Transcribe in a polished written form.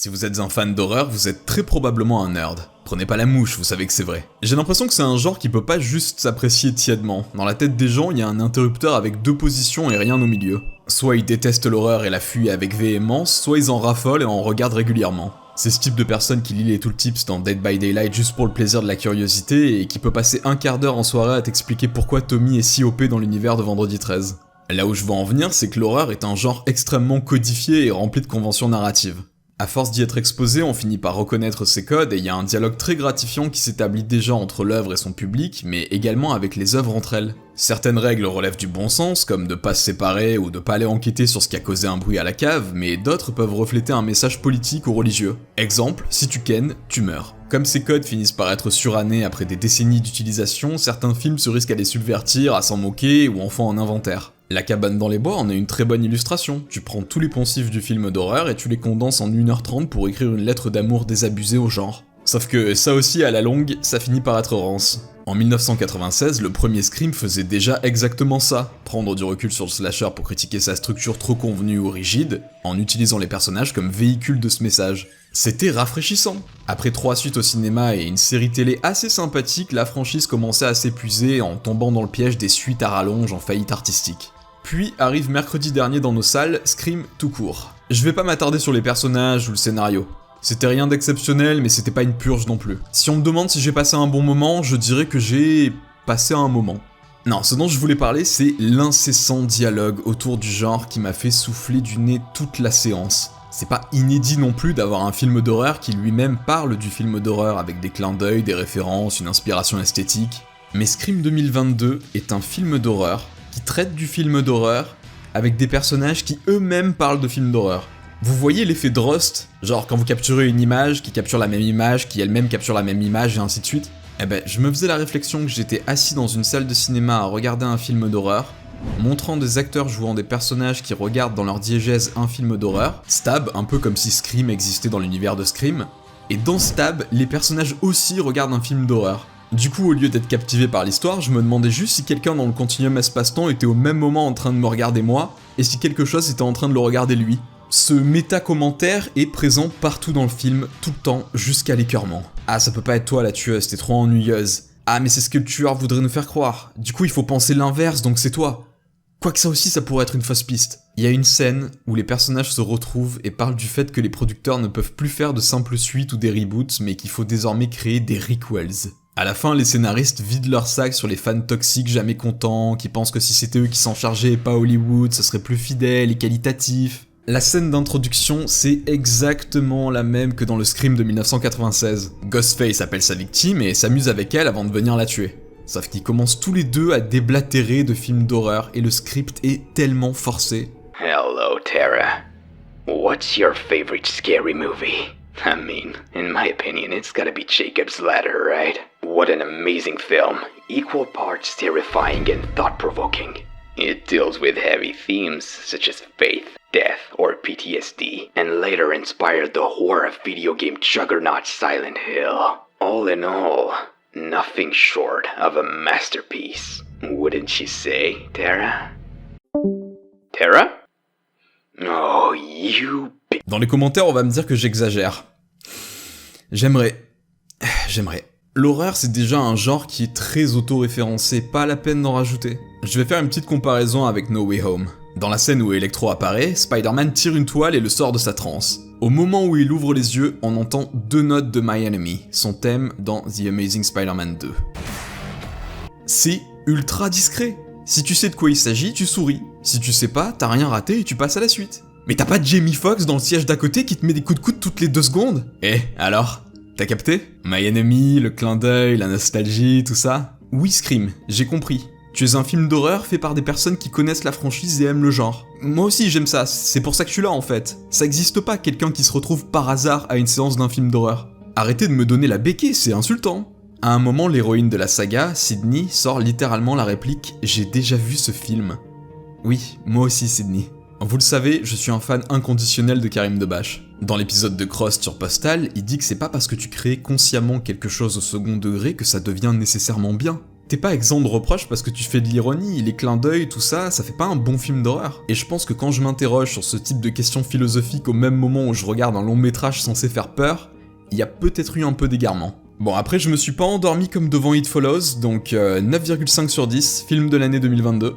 Si vous êtes un fan d'horreur, vous êtes très probablement un nerd. Prenez pas la mouche, vous savez que c'est vrai. J'ai l'impression que c'est un genre qui peut pas juste s'apprécier tièdement. Dans la tête des gens, il y a un interrupteur avec deux positions et rien au milieu. Soit ils détestent l'horreur et la fuient avec véhémence, soit ils en raffolent et en regardent régulièrement. C'est ce type de personne qui lit les tooltips dans Dead by Daylight juste pour le plaisir de la curiosité et qui peut passer un quart d'heure en soirée à t'expliquer pourquoi Tommy est si OP dans l'univers de Vendredi 13. Là où je veux en venir, c'est que l'horreur est un genre extrêmement codifié et rempli de conventions narratives. À force d'y être exposé, on finit par reconnaître ces codes et il y a un dialogue très gratifiant qui s'établit déjà entre l'œuvre et son public, mais également avec les œuvres entre elles. Certaines règles relèvent du bon sens, comme de pas se séparer ou de pas aller enquêter sur ce qui a causé un bruit à la cave, mais d'autres peuvent refléter un message politique ou religieux. Exemple, si tu kennes, tu meurs. Comme ces codes finissent par être surannés après des décennies d'utilisation, certains films se risquent à les subvertir, à s'en moquer ou en font un inventaire. La cabane dans les bois en est une très bonne illustration. Tu prends tous les poncifs du film d'horreur et tu les condenses en 1h30 pour écrire une lettre d'amour désabusée au genre. Sauf que ça aussi, à la longue, ça finit par être rance. En 1996, le premier Scream faisait déjà exactement ça, prendre du recul sur le slasher pour critiquer sa structure trop convenue ou rigide, en utilisant les personnages comme véhicule de ce message. C'était rafraîchissant. Après 3 suites au cinéma et une série télé assez sympathique, la franchise commençait à s'épuiser en tombant dans le piège des suites à rallonge en faillite artistique. Puis arrive mercredi dernier dans nos salles, Scream tout court. Je vais pas m'attarder sur les personnages ou le scénario. C'était rien d'exceptionnel, mais c'était pas une purge non plus. Si on me demande si j'ai passé un bon moment, je dirais que j'ai passé un moment. Non, ce dont je voulais parler, c'est l'incessant dialogue autour du genre qui m'a fait souffler du nez toute la séance. C'est pas inédit non plus d'avoir un film d'horreur qui lui-même parle du film d'horreur avec des clins d'œil, des références, une inspiration esthétique. Mais Scream 2022 est un film d'horreur qui traite du film d'horreur avec des personnages qui eux-mêmes parlent de films d'horreur. Vous voyez l'effet Drost, genre quand vous capturez une image qui capture la même image, qui elle-même capture la même image et ainsi de suite. Eh ben, je me faisais la réflexion que j'étais assis dans une salle de cinéma à regarder un film d'horreur, montrant des acteurs jouant des personnages qui regardent dans leur diégèse un film d'horreur, Stab, un peu comme si Scream existait dans l'univers de Scream, et dans Stab, les personnages aussi regardent un film d'horreur. Du coup, au lieu d'être captivé par l'histoire, je me demandais juste si quelqu'un dans le continuum espace-temps était au même moment en train de me regarder moi, et si quelque chose était en train de le regarder lui. Ce méta-commentaire est présent partout dans le film, tout le temps, jusqu'à l'écœurement. Ah, ça peut pas être toi la tueuse, t'es trop ennuyeuse. Ah, mais c'est ce que le tueur voudrait nous faire croire. Du coup, il faut penser l'inverse, donc c'est toi. Quoique ça aussi, ça pourrait être une fausse piste. Il y a une scène où les personnages se retrouvent et parlent du fait que les producteurs ne peuvent plus faire de simples suites ou des reboots, mais qu'il faut désormais créer des requels. À la fin, les scénaristes vident leur sac sur les fans toxiques jamais contents, qui pensent que si c'était eux qui s'en chargeaient et pas Hollywood, ça serait plus fidèle et qualitatif. La scène d'introduction, c'est exactement la même que dans le Scream de 1996. Ghostface appelle sa victime et s'amuse avec elle avant de venir la tuer. Sauf qu'ils commencent tous les deux à déblatérer de films d'horreur et le script est tellement forcé. Hello, Tara. What's your favorite scary movie? I mean, in my opinion, it's gotta be Jacob's Ladder, right? What an amazing film. Equal parts terrifying and thought-provoking. It deals with heavy themes such as faith, death, or PTSD, and later inspired the horror video game juggernaut Silent Hill. All in all, nothing short of a masterpiece. Wouldn't you say, Tara? Tara? Oh, you... Dans les commentaires, on va me dire que j'exagère. J'aimerais. L'horreur, c'est déjà un genre qui est très auto-référencé, pas la peine d'en rajouter. Je vais faire une petite comparaison avec No Way Home. Dans la scène où Electro apparaît, Spider-Man tire une toile et le sort de sa transe. Au moment où il ouvre les yeux, on entend 2 notes de My Enemy, son thème dans The Amazing Spider-Man 2. C'est ultra discret. Si tu sais de quoi il s'agit, tu souris. Si tu sais pas, t'as rien raté et tu passes à la suite. Mais t'as pas Jamie Foxx dans le siège d'à côté qui te met des coups de coude toutes les 2 secondes? Eh, alors? T'as capté? My Enemy, le clin d'œil, la nostalgie, tout ça? Oui, Scream, j'ai compris. Tu es un film d'horreur fait par des personnes qui connaissent la franchise et aiment le genre. Moi aussi j'aime ça, c'est pour ça que je suis là en fait. Ça existe pas quelqu'un qui se retrouve par hasard à une séance d'un film d'horreur. Arrêtez de me donner la béquille, c'est insultant. À un moment, l'héroïne de la saga, Sydney, sort littéralement la réplique « J'ai déjà vu ce film ». Oui, moi aussi Sydney. Vous le savez, je suis un fan inconditionnel de Karim Debache. Dans l'épisode de Cross sur Postal, il dit que c'est pas parce que tu crées consciemment quelque chose au second degré que ça devient nécessairement bien. t'es pas exempt de reproches parce que tu fais de l'ironie, les clins d'œil, tout ça, ça fait pas un bon film d'horreur. Et je pense que quand je m'interroge sur ce type de questions philosophiques au même moment où je regarde un long métrage censé faire peur, il y a peut-être eu un peu d'égarement. Bon, après je me suis pas endormi comme devant It Follows, donc 9,5 sur 10, film de l'année 2022.